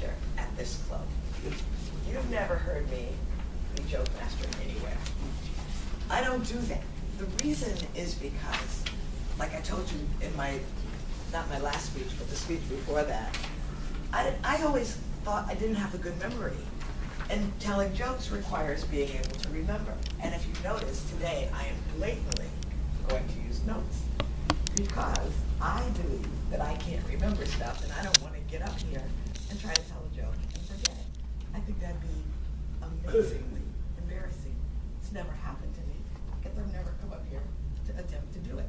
master at this club. You've never heard me be joke master anywhere. I don't do that. The reason is because, like I told you in not my last speech, but the speech before that, I always thought I didn't have a good memory. And telling jokes requires being able to remember. And if you notice, today I am blatantly going to use notes because I believe that I can't remember stuff and I don't want to get up here and try to tell a joke and forget it. I think that'd be amazingly embarrassing. It's never happened to me because I've never come up here to attempt to do it.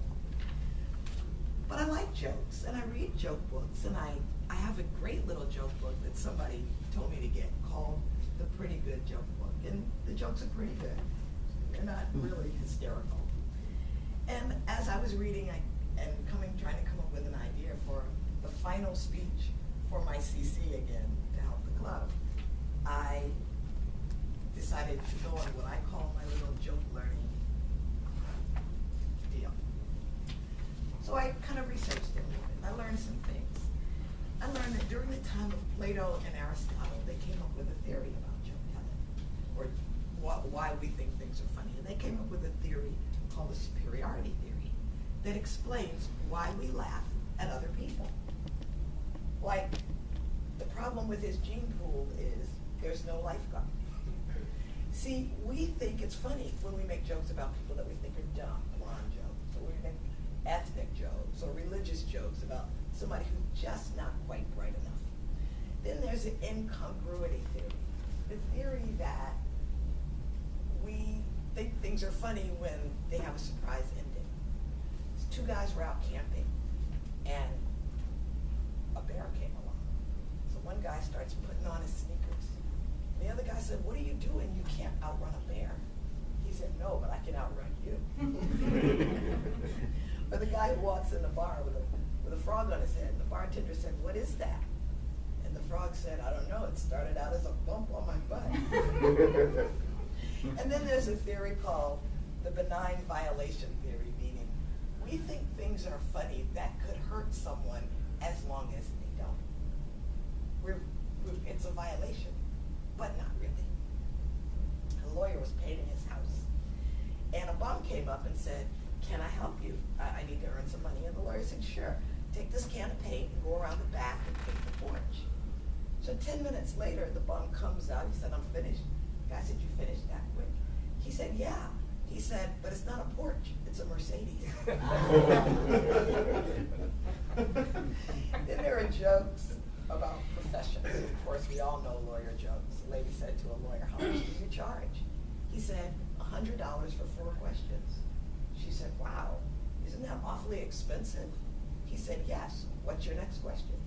But I like jokes and I read joke books, and I have a great little joke book that somebody told me to get called The Pretty Good Joke Book. And the jokes are pretty good. They're not really hysterical. And as I was reading and trying to come up with an idea for the final speech for my CC again to help the club, I decided to go on what I call my little joke learning deal. So I kind of researched it a little bit. I learned some things. I learned that during the time of Plato and Aristotle, they came up with a theory about joke telling, or why we think things are funny. And they came up with a theory called the superiority theory that explains why we laugh at other people. Like, the problem with his gene pool is there's no lifeguard. See, we think it's funny when we make jokes about people that we think are dumb, blonde jokes, or we make ethnic jokes or religious jokes about somebody who's just not quite bright enough. Then there's the incongruity theory, the theory that we think things are funny when they have a surprise ending. Two guys were out camping, and a bear came along. So one guy starts putting on his sneakers. The other guy said, "What are you doing? You can't outrun a bear." He said, "No, but I can outrun you." Or the guy who walks in the bar with a frog on his head, and the bartender said, "What is that?" And the frog said, "I don't know, it started out as a bump on my butt." And then there's a theory called the benign violation theory, meaning we think things are funny that could hurt someone as long as they don't. It's a violation, but not really. A lawyer was painting his house, and a bum came up and said, "Can I help you? I need to earn some money." And the lawyer said, "Sure. Take this can of paint and go around the back and paint the porch." So 10 minutes later, the bum comes out. He said, "I'm finished." The guy said, "You finished that quick?" He said, "Yeah." He said, "But it's not a porch, it's a Mercedes." Then there are jokes about professions. Of course, we all know lawyer jokes. A lady said to a lawyer, "How much do you charge?" He said, $100 for 4 questions. She said, "Wow, isn't that awfully expensive?" He said, "Yes. What's your next question?"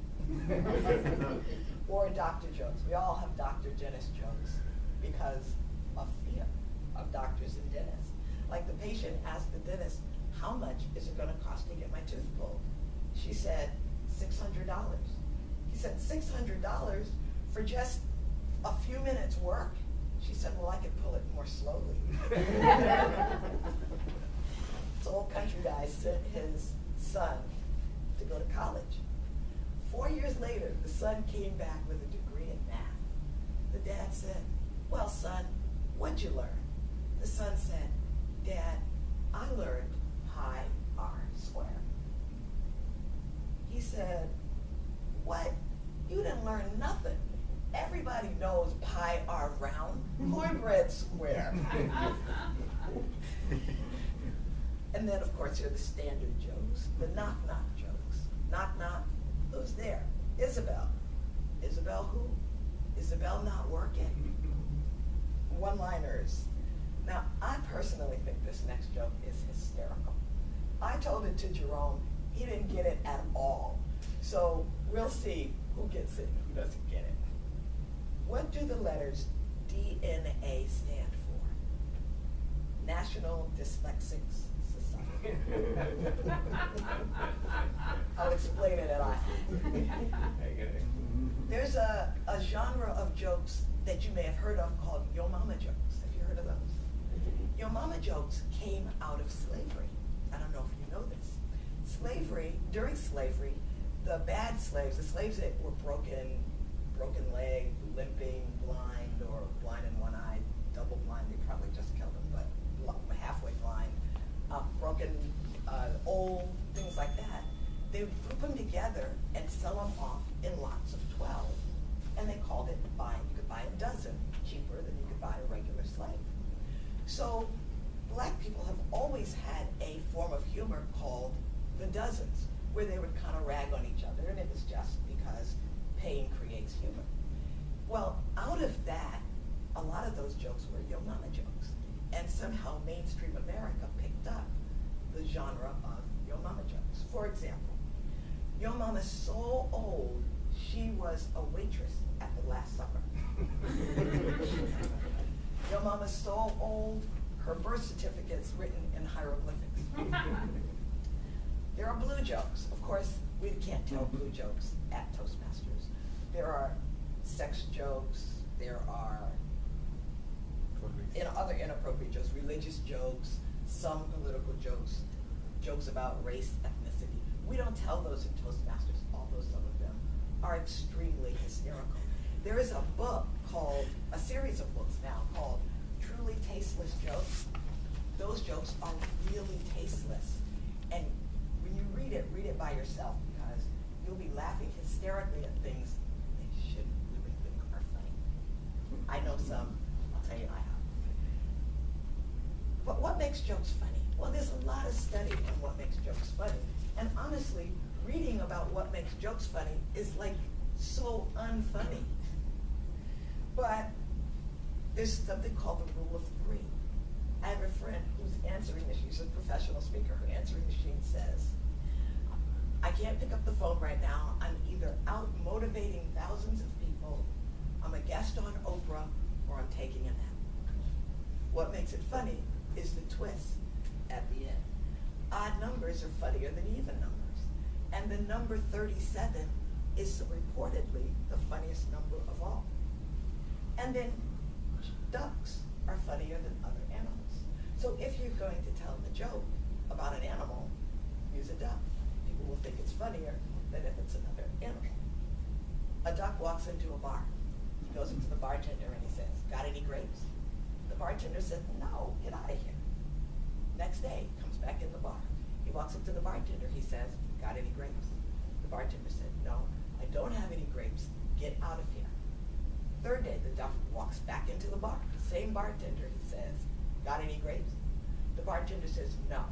Or doctor jokes. We all have doctor-dentist jokes because of fear of doctors and dentists. Like the patient asked the dentist, "How much is it going to cost to get my tooth pulled?" She said, $600. He said, $600 for just a few minutes work? She said, "Well, I could pull it more slowly." This old country guy sent his son to go to college. 4 years later, the son came back with a degree in math. The dad said, "Well, son, what'd you learn?" The son said, "Dad, I learned pi r squared." He said, "What? You didn't learn nothing. Everybody knows pi r round, cornbread square." And then, of course, here are the standard jokes, the knock-knock jokes. Knock-knock, who's there? Isabel. Isabel who? Isabel not working? One-liners. Now, I personally think this next joke is hysterical. I told it to Jerome. He didn't get it at all. So we'll see who gets it and who doesn't get it. What do the letters DNA stand for? National Dyslexics Society. I'll explain it at I. There's a genre of jokes that you may have heard of called Yo Mama jokes. Have you heard of those? Yo Mama jokes came out of slavery. I don't know if you know this. Slavery, during slavery, the bad slaves, the slaves that were broken dozens where they would kind of rag on each other, and it was just because pain creates humor. Well, out of that, a lot of those jokes were Yo Mama jokes. And somehow mainstream America picked up the genre of Yo Mama jokes. For example, Yo Mama's so old, she was a waitress at the Last Supper. Yo Mama's so old, her birth certificate's written in hieroglyphics. There are blue jokes. Of course, we can't tell blue jokes at Toastmasters. There are sex jokes, there are other inappropriate jokes, religious jokes, some political jokes, jokes about race, ethnicity. We don't tell those in Toastmasters, although some of them are extremely hysterical. There is a book called, a series of books now called Truly Tasteless Jokes. Those jokes are really tasteless. And when you read it by yourself, because you'll be laughing hysterically at things they shouldn't really think are funny. I know some, I'll tell you I have. But what makes jokes funny? Well, there's a lot of study on what makes jokes funny. And honestly, reading about what makes jokes funny is like so unfunny. But there's something called the rule of three. I have a friend whose answering machine, she's a professional speaker, her answering machine says, I can't pick up the phone right now. I'm either out motivating thousands of people, I'm a guest on Oprah, or I'm taking a nap. What makes it funny is the twist at the end. Odd numbers are funnier than even numbers. And the number 37 is reportedly the funniest number of all. And then ducks are funnier than other animals. So if you're going to tell a joke about an animal, use a duck. People will think it's funnier than if it's another animal. A duck walks into a bar. He goes into the bartender and he says, got any grapes? The bartender says, no, get out of here. Next day, he comes back in the bar. He walks up to the bartender. He says, got any grapes? The bartender said, no, I don't have any grapes. Get out of here. Third day, the duck walks back into the bar. Same bartender, he says, got any grapes? The bartender says, no,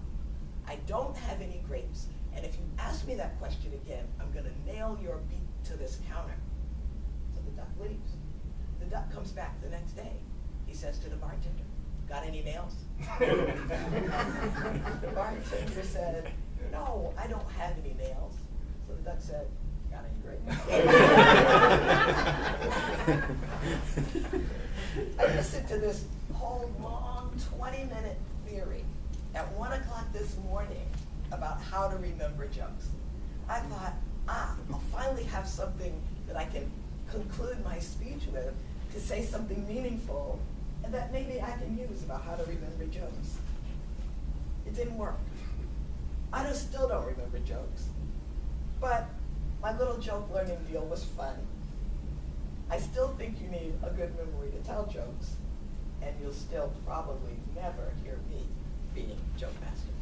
I don't have any grapes. And if you ask me that question again, I'm going to nail your beak to this counter. So the duck leaves. The duck comes back the next day. He says to the bartender, got any nails? The bartender said, no, I don't have any nails. So the duck said, got any grapes? I listened to this whole long 20-minute theory at 1 o'clock this morning about how to remember jokes. I thought, I'll finally have something that I can conclude my speech with to say something meaningful and that maybe I can use about how to remember jokes. It didn't work. I still don't remember jokes. But my little joke learning deal was fun. I still think you need a good memory to tell jokes, and you'll still probably never hear me being Joke Master.